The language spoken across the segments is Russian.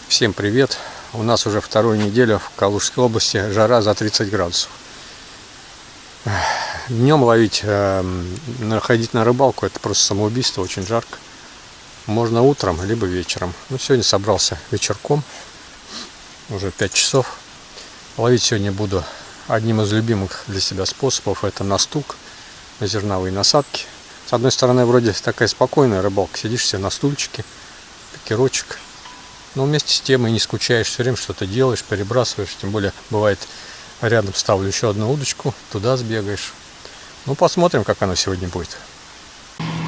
Всем привет! У нас уже вторую неделю в Калужской области жара за 30 градусов. Днем ловить, ходить на рыбалку — это просто самоубийство, очень жарко. Можно утром, либо вечером. Сегодня собрался вечерком, уже 5 часов. Ловить сегодня буду одним из любимых для себя способов. Это на стук, на зерновые насадки. С одной стороны, вроде такая спокойная рыбалка. Сидишь себе на стульчике, пикерочек. Но вместе с тем и не скучаешь, все время что-то делаешь, перебрасываешь. Тем более, бывает, рядом ставлю еще одну удочку, туда сбегаешь. Посмотрим, как оно сегодня будет.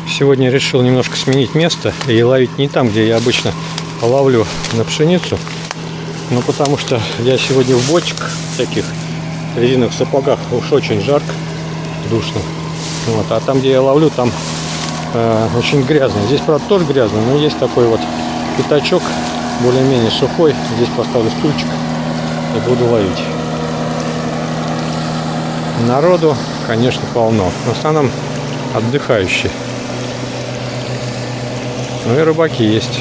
Сегодня решил немножко сменить место и ловить не там, где я обычно ловлю на пшеницу. Потому что я сегодня в ботиках таких, резиновых сапогах, уж очень жарко, душно. А там, где я ловлю, там очень грязно. Здесь, правда, тоже грязно, но есть такой вот пятачок, более-менее сухой. Здесь поставлю стульчик и буду ловить. Народу, конечно, полно. В основном отдыхающие. И рыбаки есть.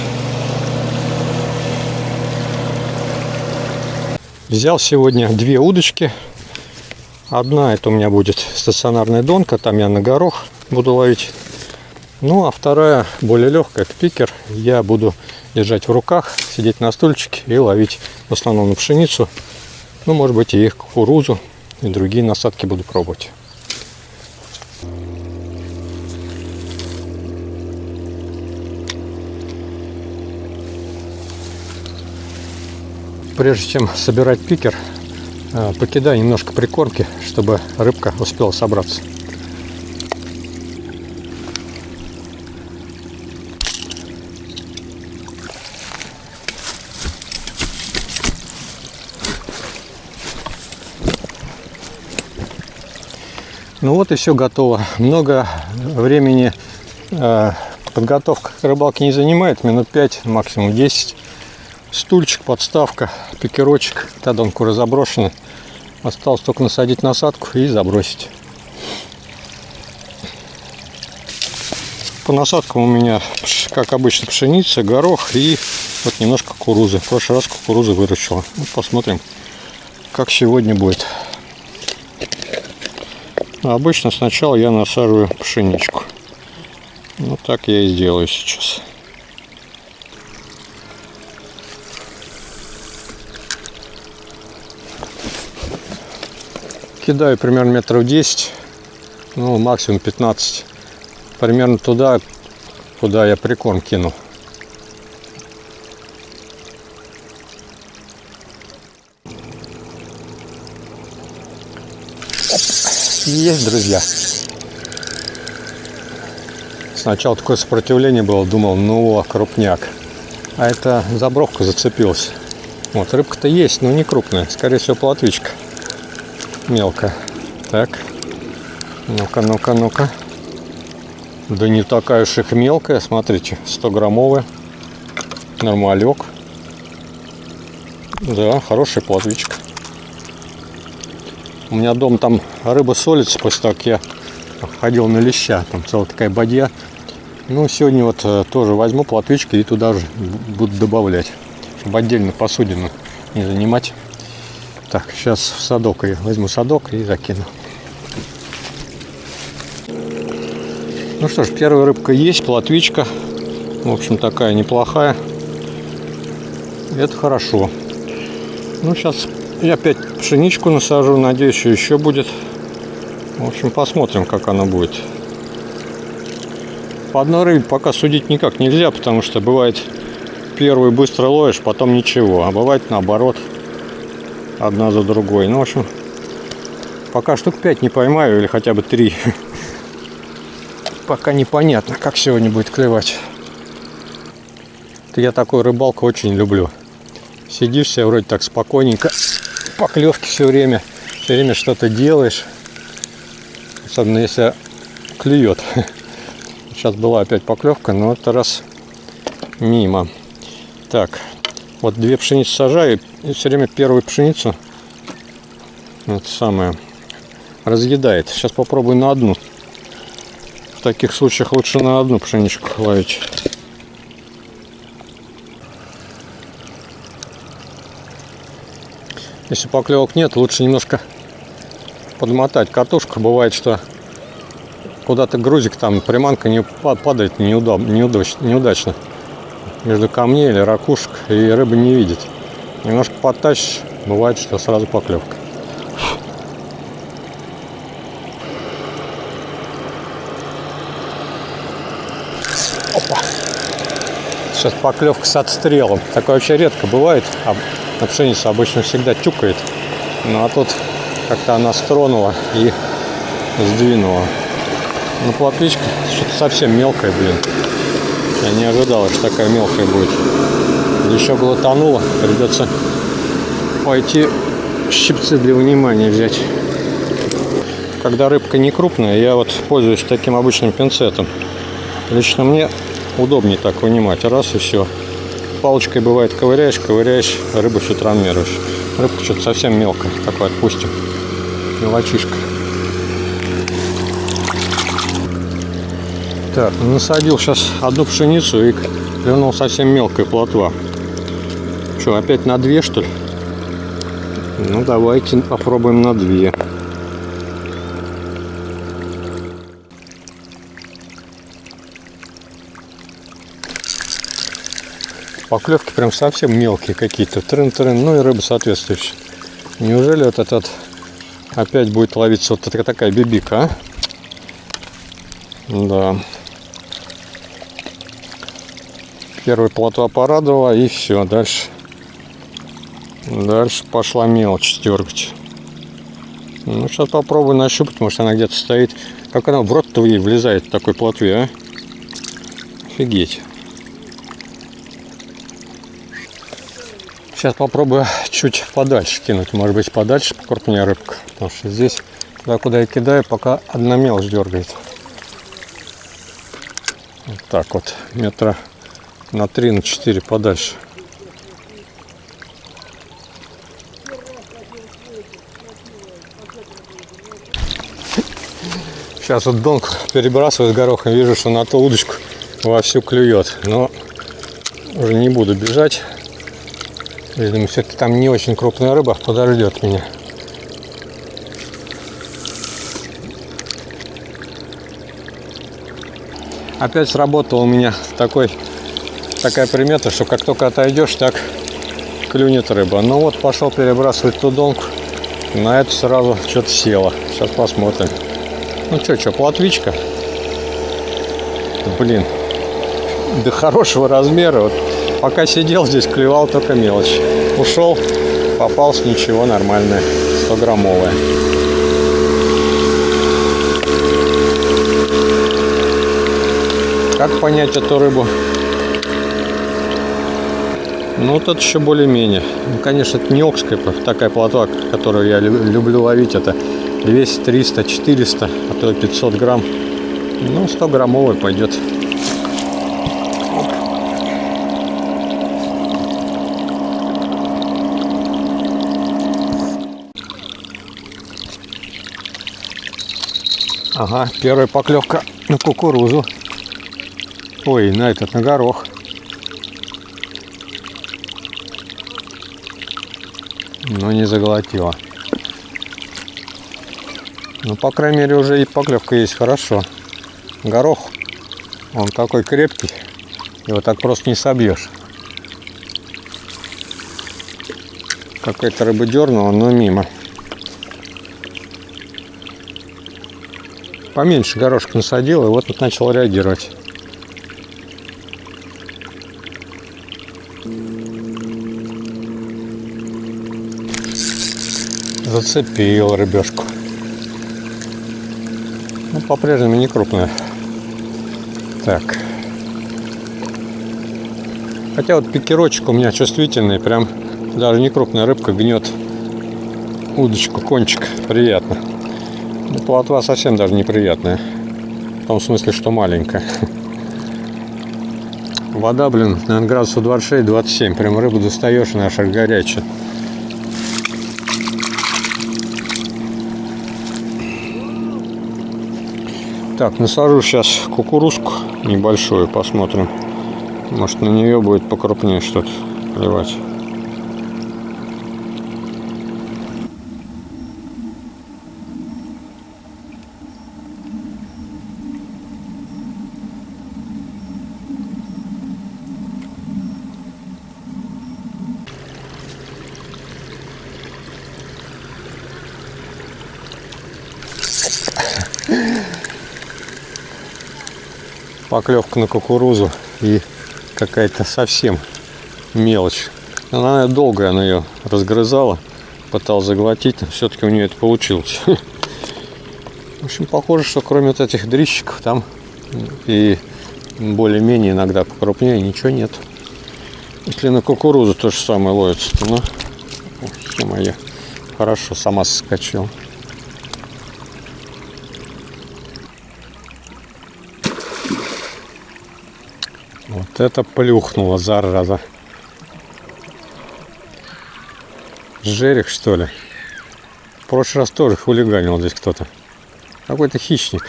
Взял сегодня 2 удочки. Одна — это у меня будет стационарная донка, там я на горох буду ловить. А вторая, более легкая, это пикер. Я буду держать в руках, сидеть на стульчике и ловить в основном на пшеницу. Может быть, и кукурузу, и другие насадки буду пробовать. Прежде чем собирать пикер, покидаю немножко прикормки, чтобы рыбка успела собраться. И все готово. Много времени подготовка к рыбалке не занимает, минут 5, максимум 10. Стульчик, подставка, пикерочек, та донка уже заброшена. Осталось только насадить насадку и забросить. По насадкам у меня, как обычно, пшеница, горох и немножко кукурузы. В прошлый раз кукурузу выращила. Посмотрим, как сегодня будет. Обычно сначала я насаживаю пшеничку. Так я и сделаю сейчас. Кидаю примерно метров 10, максимум 15. Примерно туда, куда я прикорм кину. Есть, друзья. Сначала такое сопротивление было, думал, крупняк. А это за бровку зацепился. Рыбка-то есть, но не крупная. Скорее всего, плотвичка. Мелкая. Так. Ну-ка. Да не такая уж их мелкая. Смотрите, 100-граммовая. Нормалек. Да, хорошая плотвичка. У меня дома там рыба солится после того, как я ходил на леща. Там целая такая бадья. Сегодня тоже возьму плотвички и туда же буду добавлять, чтобы отдельно посудину не занимать. Так, сейчас в садок я возьму садок и закину. Что ж, первая рыбка есть, плотвичка. В общем, такая неплохая. Это хорошо. Сейчас я опять пшеничку насажу, надеюсь, еще будет. В общем, посмотрим, как она будет. По одной рыбе пока судить никак нельзя, потому что бывает, первую быстро ловишь, потом ничего. А бывает наоборот, одна за другой. В общем, пока штук 5 не поймаю, или хотя бы 3. Пока непонятно, как сегодня будет клевать. Я такую рыбалку очень люблю. Сидишь себе вроде так спокойненько, поклевки все время что-то делаешь. Особенно если клюет. Сейчас была опять поклевка, но это раз мимо. Так, 2 пшеницы сажаю, и все время первую пшеницу разъедает. Сейчас попробую на одну. В таких случаях лучше на одну пшеничку ловить. Если поклевок нет, лучше немножко подмотать катушку. Бывает, что куда-то грузик, там приманка не падает неудачно между камней или ракушек, и рыба не видит. Немножко подтащишь, бывает, что сразу поклевка. Опа! Сейчас поклевка с отстрелом. Такое вообще редко бывает. А на пшенице обычно всегда тюкает. Ну а тут как-то она стронула и сдвинула. Ну, плотвичка что-то совсем мелкая, блин. Я не ожидал, что такая мелкая будет. Еще глотанула. Придется пойти щипцы для внимания взять. Когда рыбка не крупная, я вот пользуюсь таким обычным пинцетом. Лично мне удобнее так вынимать. Раз и все. Палочкой бывает ковыряешь, рыбу все травмируешь. Рыбка что-то совсем мелкая. Такой отпустим. Мелочишка. Так, насадил сейчас одну пшеницу и клюнул совсем мелкая плотва. Что, опять на 2, что ли? Ну, давайте попробуем на 2. Поклевки прям совсем мелкие какие-то. Трын-трын, ну и рыба соответствующая. Неужели вот этот опять будет ловиться вот такая бибика, а? Да. Первая плотва порадовала, и все, дальше пошла мелочь дергать. Ну, сейчас попробую нащупать, может она где-то стоит. Как она в рот-то ей влезает в такой плотве, а? Офигеть. Сейчас попробую чуть подальше кинуть, может быть подальше, покрупнее рыбка. Потому что здесь, куда я кидаю, пока одна мелочь дергает. Вот так вот, метра на 3-4 подальше. Сейчас вот донку перебрасываю с горохом, вижу, что на ту удочку вовсю клюет. Но уже не буду бежать. Видимо, все-таки там не очень крупная рыба, подождет меня. Опять сработала у меня такая примета, что как только отойдешь, так клюнет рыба. Ну вот, пошел перебрасывать ту донку. На это сразу что-то село. Сейчас посмотрим. Ну что, плотвичка. Блин. До хорошего размера. Вот пока сидел здесь, клевал только мелочь. Ушел, попался, ничего, нормальное. 100-граммовая. Как понять эту рыбу? Ну, вот это еще более-менее. Ну, конечно, это не окская такая плотва, которую я люблю ловить. Это 200, 300, 400, а то 500 грамм. Ну, 100-граммовый пойдет. Ага, первая поклевка на кукурузу. Ой, на горох. Но не заглотила. Ну, по крайней мере, уже и поклевка есть хорошо. Горох, он такой крепкий, его так просто не собьешь. Какая-то рыба дернула, но мимо. Поменьше горошек насадил, и вот начал реагировать. Зацепил рыбешку. Ну, по-прежнему не крупная. Так. Хотя вот пикерочек у меня чувствительный, прям даже не крупная рыбка гнет удочку, кончик. Приятно. Но плотва совсем даже неприятная. В том смысле, что маленькая. Вода, блин, наверное, градусов 26-27. Прям рыбу достаешь, она аж горячая. Так, насажу сейчас кукурузку небольшую, посмотрим. Может, на нее будет покрупнее что-то клевать. поклевка на кукурузу и какая-то совсем мелочь. Она долго ее разгрызала, пыталась заглотить, но все-таки у нее это получилось. В общем, похоже, что кроме вот этих дрищиков там и более-менее иногда покрупнее ничего нет. Если на кукурузу то же самое ловится, то ё-моё, хорошо, сама соскочила. Вот это плюхнуло, зараза. Жерех, что ли? В прошлый раз тоже хулиганил здесь кто-то. Какой-то хищник.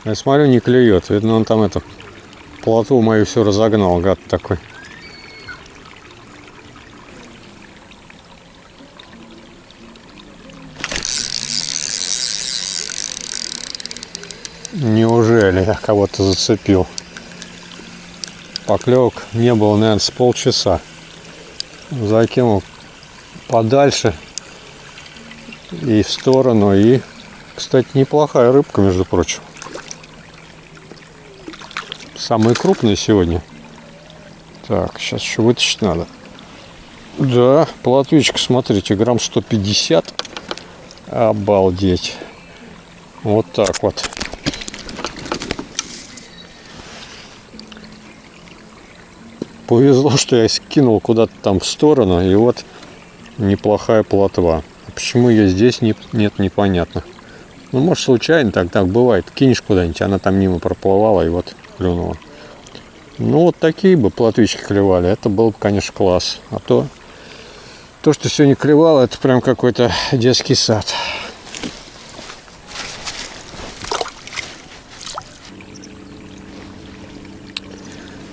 Я смотрю, не клюет. Видно, он там плотву мою все разогнал, гад такой. Неужели я кого-то зацепил? Поклевок не было, наверное, с полчаса. Закинул подальше и в сторону. И, кстати, неплохая рыбка, между прочим. Самые крупные сегодня. Так, сейчас еще вытащить надо. Да, плотвичка, смотрите, грамм 150. Обалдеть. Вот так вот. Повезло, что я скинул куда-то там в сторону, и вот неплохая плотва. А почему ее здесь нет, непонятно. Ну, может, случайно так бывает. Кинешь куда-нибудь, она там мимо проплывала и вот клюнула. Ну, вот такие бы плотвички клевали. Это был бы, конечно, класс. А то, что сегодня клевало, это прям какой-то детский сад.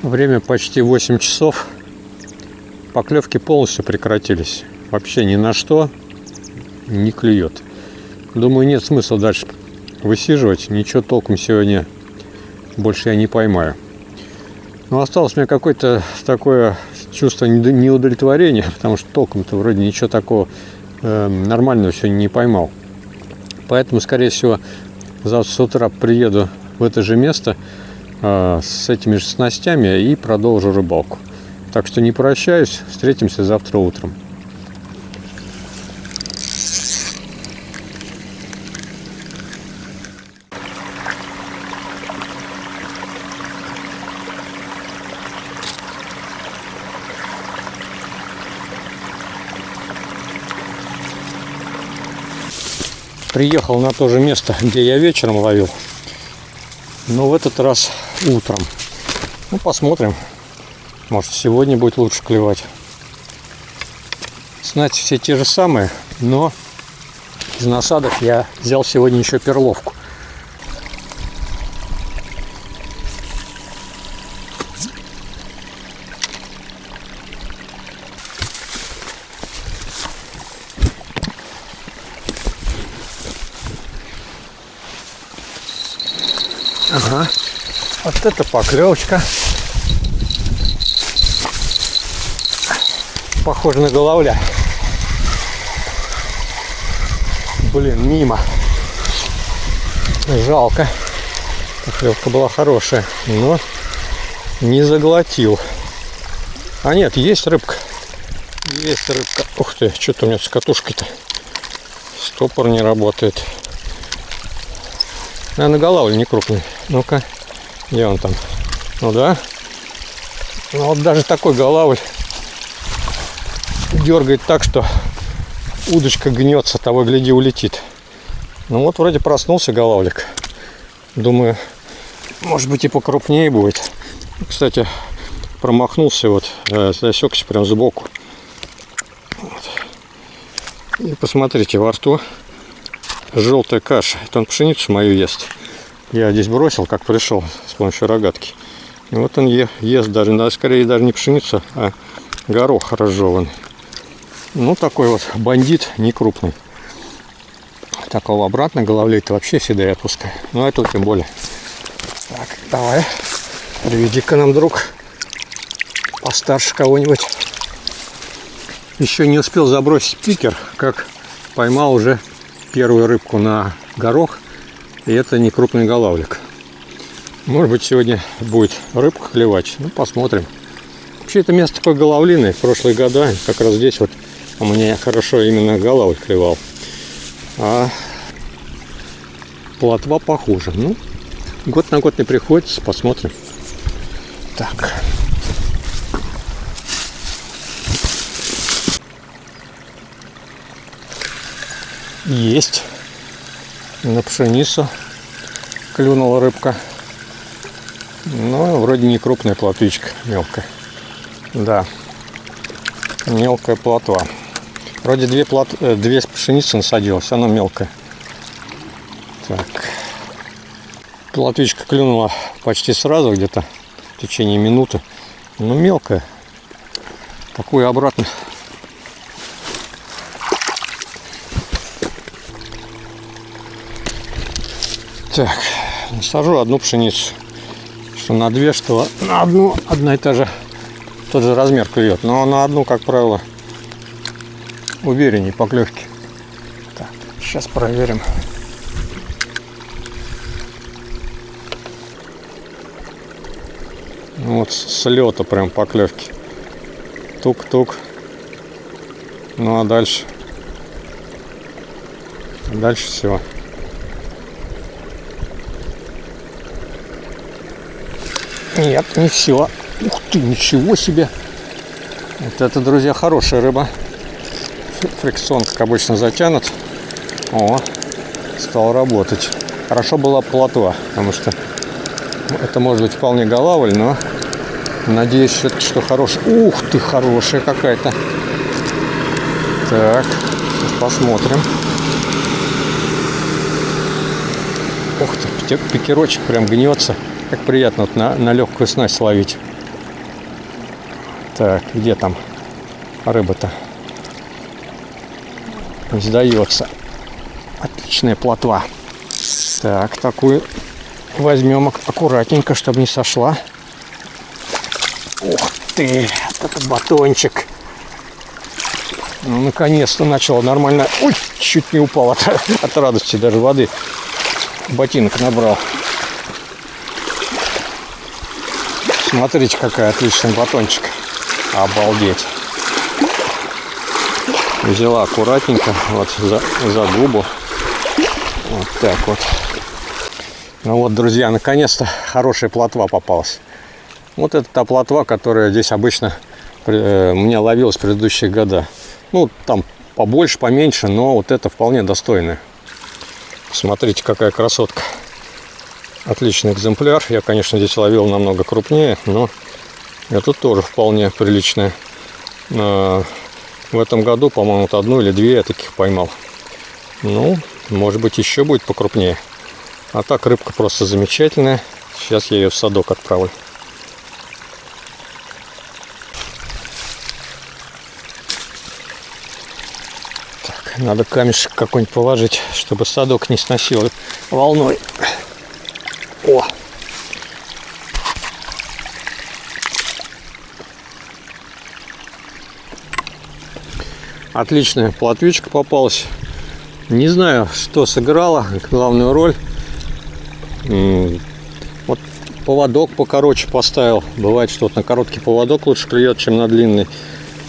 Время почти 8 часов. Поклевки полностью прекратились. Вообще ни на что не клюет. Думаю, нет смысла дальше высиживать. Ничего толком сегодня больше я не поймаю. Но осталось у меня какое-то такое чувство неудовлетворения, потому что толком-то вроде ничего такого нормального сегодня не поймал. Поэтому, скорее всего, завтра с утра приеду в это же место с этими же снастями и продолжу рыбалку. Так что не прощаюсь, встретимся завтра утром. Приехал на то же место, где я вечером ловил, но в этот раз утром. Ну, посмотрим. Может, сегодня будет лучше клевать. Снасти все те же самые, но из насадок я взял сегодня еще перловку. Ага, вот это поклевочка. Похоже на головля. Блин, мимо. Жалко. Поклевка была хорошая, но не заглотил. А нет, есть рыбка. Есть рыбка. Ух ты, что-то у меня с катушкой-то. Стопор не работает. Наверное, головля не крупный. Ну-ка, где он там? Ну да. Ну вот даже такой головль дергает так, что удочка гнется, того гляди улетит. Ну вот вроде проснулся головлик. Думаю, может быть и покрупнее будет. Кстати, промахнулся, вот засекся прям сбоку. Вот. И посмотрите, во рту желтая каша. Это он пшеницу мою ест. Я здесь бросил, как пришел, с помощью рогатки. И вот он ест даже, скорее даже не пшеницу, а горох разжеванный. Ну, такой вот бандит, не крупный. Такого обратно головлей-то вообще всегда я отпускаю. Ну, это тем более. Так, давай. Приведи-ка нам, друг, постарше кого-нибудь. Еще не успел забросить пикер, как поймал уже первую рыбку на горох. И это не крупный головлик. Может быть, сегодня будет рыбка клевать. Ну, посмотрим. Вообще, это место такое головлиное. В прошлые года как раз здесь вот у меня хорошо именно головль клевал. А плотва похуже. Ну, год на год не приходится. Посмотрим. Так. Есть. На пшеницу клюнула рыбка. Но вроде не крупная плотвичка, мелкая. Да, мелкая плотва. Вроде две пшеницы насадилась, она мелкая. Так. Плотвичка клюнула почти сразу, где-то в течение минуты. Но мелкая. Такую обратно. Так, насажу одну пшеницу. Что на две, что на одну, одна и та же, тот же размер клюет. Но на одну, как правило, увереннее поклевки. Так, сейчас проверим. Вот с лета прям поклевки. Тук-тук. Ну а дальше? Дальше все. Нет, не все. Ух ты, ничего себе. Вот это, друзья, хорошая рыба. Фрикцион, как обычно, затянут. О, стал работать. Хорошо была плотва, потому что это может быть вполне голавль, но надеюсь, все-таки, что хорошая. Ух ты, хорошая какая-то. Так, посмотрим. Ух ты, пикерочек прям гнется. Как приятно вот на легкую снасть ловить. Так, где там рыба-то? Не сдается. Отличная плотва. Так, такую возьмем аккуратненько, чтобы не сошла. Ух ты, вот это батончик. Ну, наконец-то начала нормально. Ой, чуть не упал от радости, даже воды. Ботинок набрал. Смотрите, какая отличный батончик. Обалдеть. Взяла аккуратненько вот за губу. Вот так вот. Ну вот, друзья, наконец-то хорошая плотва попалась. Вот это та плотва, которая здесь обычно у меня ловилась в предыдущие года. Ну, там побольше, поменьше, но вот это вполне достойная. Смотрите, какая красотка. Отличный экземпляр. Я, конечно, здесь ловил намного крупнее, но это тоже вполне приличная. В этом году, по-моему, вот одну или две я таких поймал. Ну, может быть, еще будет покрупнее. А так рыбка просто замечательная. Сейчас я ее в садок отправлю. Так, надо камешек какой-нибудь положить, чтобы садок не сносил волной. О! Отличная плотвичка попалась. Не знаю, что сыграла главную роль. Вот поводок покороче поставил. Бывает, что вот на короткий поводок лучше клюет, чем на длинный.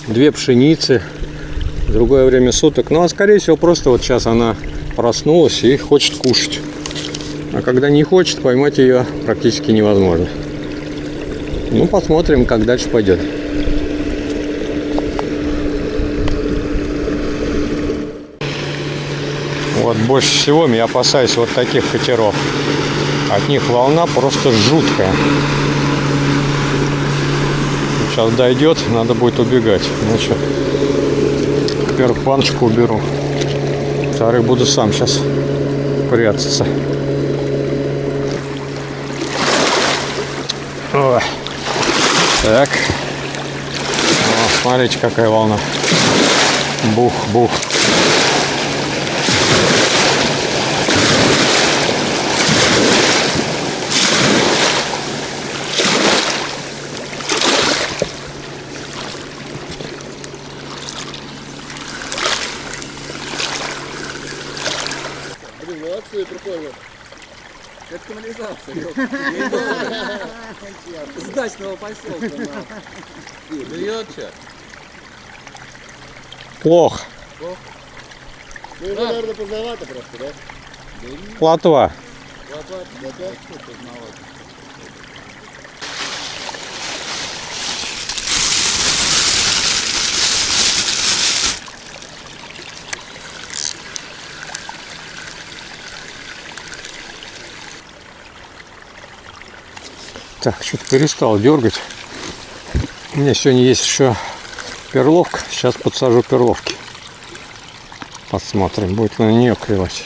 Две пшеницы. Другое время суток. Ну, а скорее всего, просто вот сейчас она проснулась и хочет кушать. А когда не хочет, поймать ее практически невозможно. Ну, посмотрим, как дальше пойдет. Вот больше всего я опасаюсь вот таких катеров. От них волна просто жуткая. Сейчас дойдет, надо будет убегать. Иначе, во-первых, баночку уберу. Во-вторых, буду сам сейчас прятаться. О, так. О, смотрите, какая волна. Бух-бух. Блин, молодцы, прикольно. Это канализация. С дачного поселка. Бьет что? Плохо. Ну, его, наверное, поздновато просто, да? Плотва. Так, что-то перестал дергать. У меня сегодня есть еще перловка. Сейчас подсажу перловки. Посмотрим, будет на нее клевать.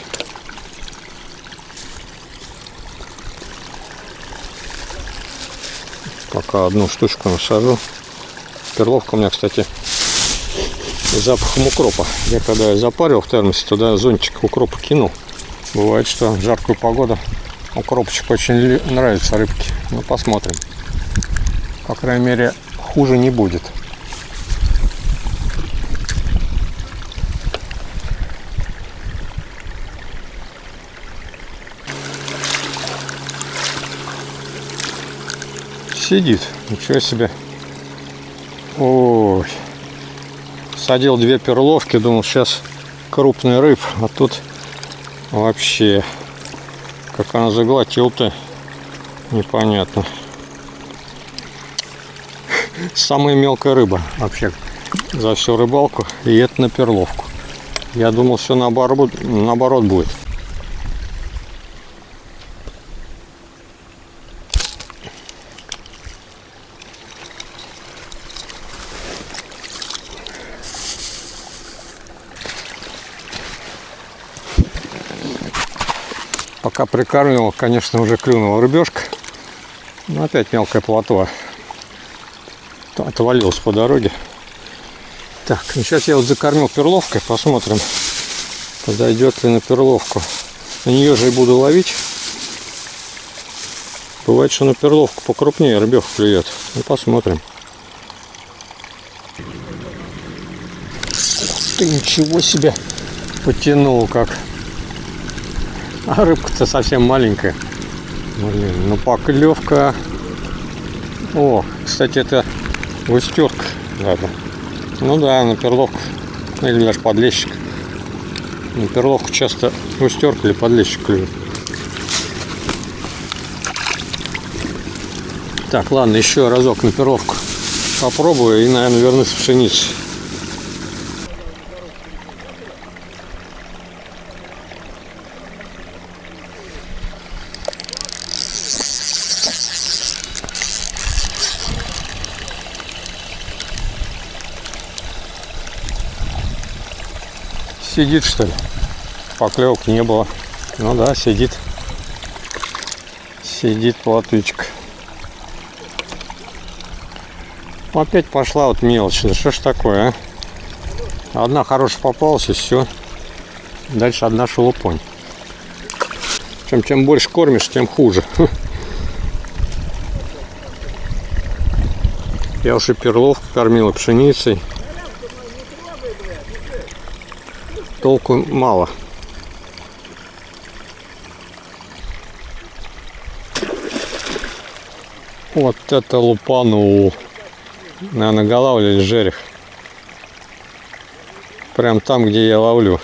Пока одну штучку насажу. Перловка у меня, кстати, с запахом укропа. Я когда запарил в термосе, туда зонтик укропа кинул. Бывает, что в жаркую погоду укропчик очень нравится рыбке. Ну, посмотрим. По крайней мере, хуже не будет. Сидит. Ничего себе. Ой. Садил 2 перловки, думал, сейчас крупный рыб, а тут вообще как она заглотил-то, непонятно. Самая мелкая рыба вообще за всю рыбалку, и это на перловку. Я думал, все наоборот будет. Пока прикармливал, конечно, уже клюнула рыбешка. Но опять мелкая плотва. Отвалилась по дороге. Так, ну сейчас я вот закормил перловкой. Посмотрим, подойдет ли на перловку. На нее же и буду ловить. Бывает, что на перловку покрупнее рыбёх клюет. Ну, посмотрим. Ты ничего себе потянул как. А рыбка-то совсем маленькая. Блин, ну поклевка. О, кстати, это густерка. Ладно. Ну да, на перловку. Или даже подлещик. На перловку часто густерка или подлещик клюет. Так, ладно, еще разок на перловку попробую и, наверное, вернусь в пшеницу. Сидит, что ли? Поклевок не было. Ну да, сидит. Сидит плотвичка. Опять пошла вот мелочь. Да что ж такое, а? Одна хорошая попалась, и все. Дальше одна шелупонь. Чем больше кормишь, тем хуже. Я уж и перловку кормила пшеницей. Толку мало. Вот это лупанул. Наверное, голава или жерех. Прям там, где я ловлю.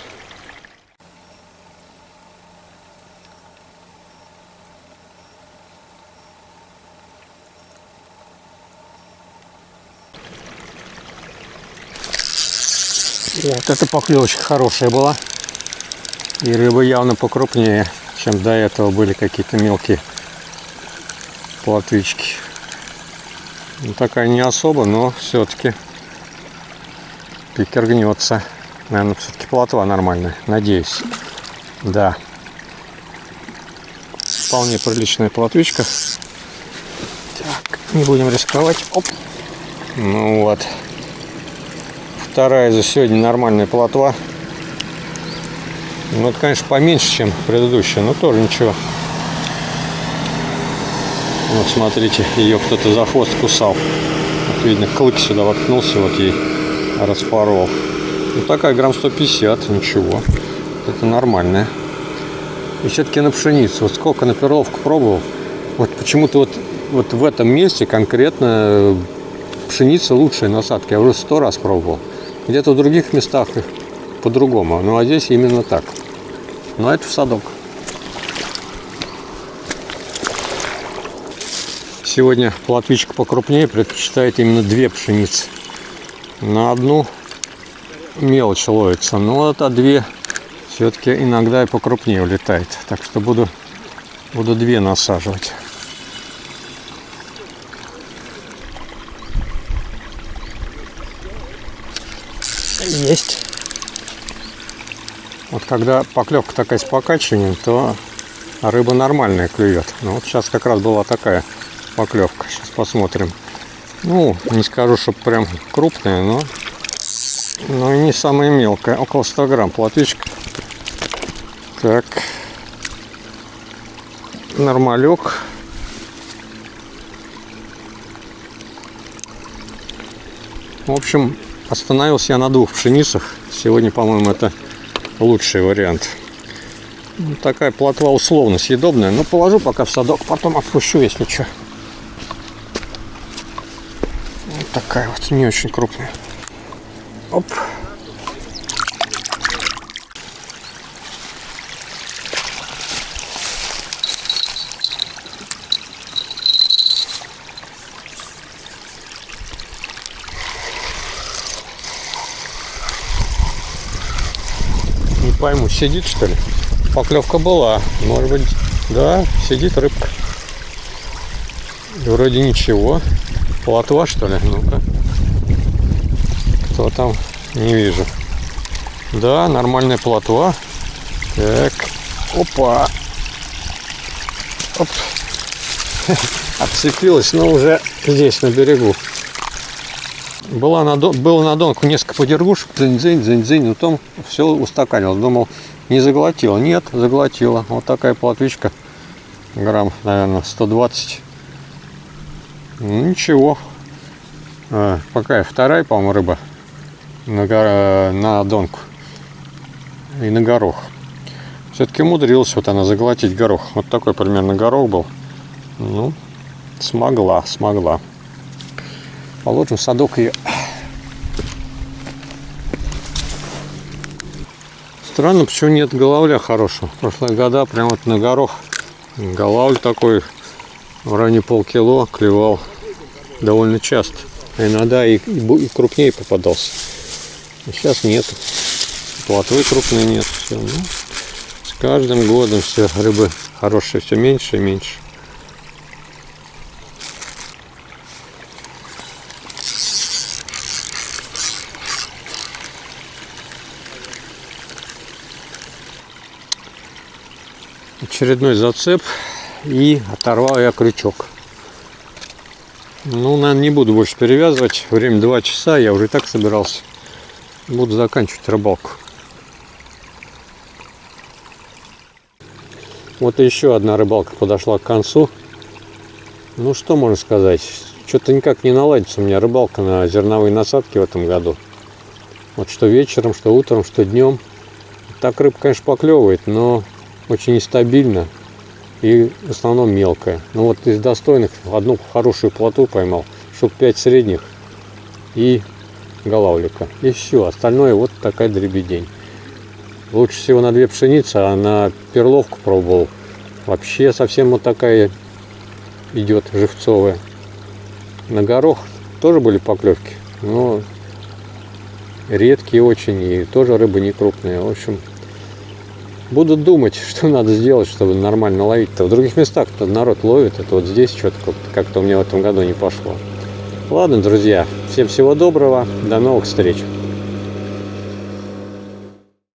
Вот эта поклевочка хорошая была. И рыба явно покрупнее, чем до этого были какие-то мелкие плотвички. Ну, такая не особо, но все-таки пикер гнется. Наверное, все-таки плотва нормальная, надеюсь. Да. Вполне приличная плотвичка. Так, не будем рисковать. Оп. Ну вот. Вторая за сегодня нормальная плотва. Ну, это, конечно, поменьше, чем предыдущая, но тоже ничего. Вот, смотрите, ее кто-то за хвост кусал. Вот, видно, клык сюда воткнулся, вот ей распорол. Ну, такая грамм 150, ничего. Это нормальная. и все-таки на пшеницу. Вот сколько на перловку пробовал. Вот почему-то вот в этом месте конкретно пшеница лучшая насадка. Я уже 100 раз пробовал. Где-то в других местах по-другому. Ну а здесь именно так. Но это в садок. Сегодня плотвичка покрупнее предпочитает именно 2 пшеницы. На одну мелочь ловится. Но вот а 2 все-таки иногда и покрупнее улетает. Так что буду 2 насаживать. Есть. Вот когда поклевка такая с покачиванием, то рыба нормальная клюет. Ну вот сейчас как раз была такая поклевка. Сейчас посмотрим. Ну, не скажу, что прям крупная, но и не самая мелкая. Около 100 грамм плотвичка. Так. Нормалек. В общем, остановился я на 2 пшеницах. Сегодня, по-моему, это лучший вариант. Ну, такая плотва условно съедобная. Но положу пока в садок, потом отпущу, если что. Вот такая вот, не очень крупная. Оп. Не пойму, сидит что ли? Поклевка была. Может быть, да, сидит рыбка. И вроде ничего. Плотва что ли? Ну-ка. Кто там? Не вижу. Да, нормальная плотва. Так. Опа. Оп. Отцепилась, но уже здесь, на берегу. Было на донку несколько подергушек, дзынь-дзынь-дзынь, но потом все устаканилось. Думал, не заглотила. Нет, заглотила. Вот такая плотвичка. Грамм, наверное, 120. Ну, ничего. Пока вторая, по-моему, рыба на донку и на горох. Все-таки умудрилась вот она заглотить горох. Вот такой примерно горох был. Ну, смогла. Положим в садок ее. Странно, почему нет головля хорошего. В прошлые года прям вот на горох головль такой в районе полкило клевал довольно часто. Иногда и крупнее попадался. А сейчас нет. Плотвы крупные нет. Все. Ну, с каждым годом все рыбы хорошие все меньше и меньше. Очередной зацеп, и оторвал я крючок. Ну, наверное, не буду больше перевязывать. Время 2 часа, я уже и так собирался. Буду заканчивать рыбалку. Вот и еще одна рыбалка подошла к концу. Ну, что можно сказать? Что-то никак не наладится у меня рыбалка на зерновые насадки в этом году. Вот что вечером, что утром, что днем. Так рыба, конечно, поклевывает, но очень нестабильно и в основном мелкая. Ну вот из достойных одну хорошую плотву поймал, штук 5 средних и голавлика. И все, остальное вот такая дребедень. Лучше всего на 2 пшеницы, а на перловку пробовал. Вообще совсем вот такая идет живцовая. На горох тоже были поклевки, но редкие очень и тоже рыба не крупная. В общем, буду думать, что надо сделать, чтобы нормально ловить-то. В других местах-то народ ловит, это вот здесь что-то как-то у меня в этом году не пошло. Ладно, друзья, всем всего доброго, до новых встреч.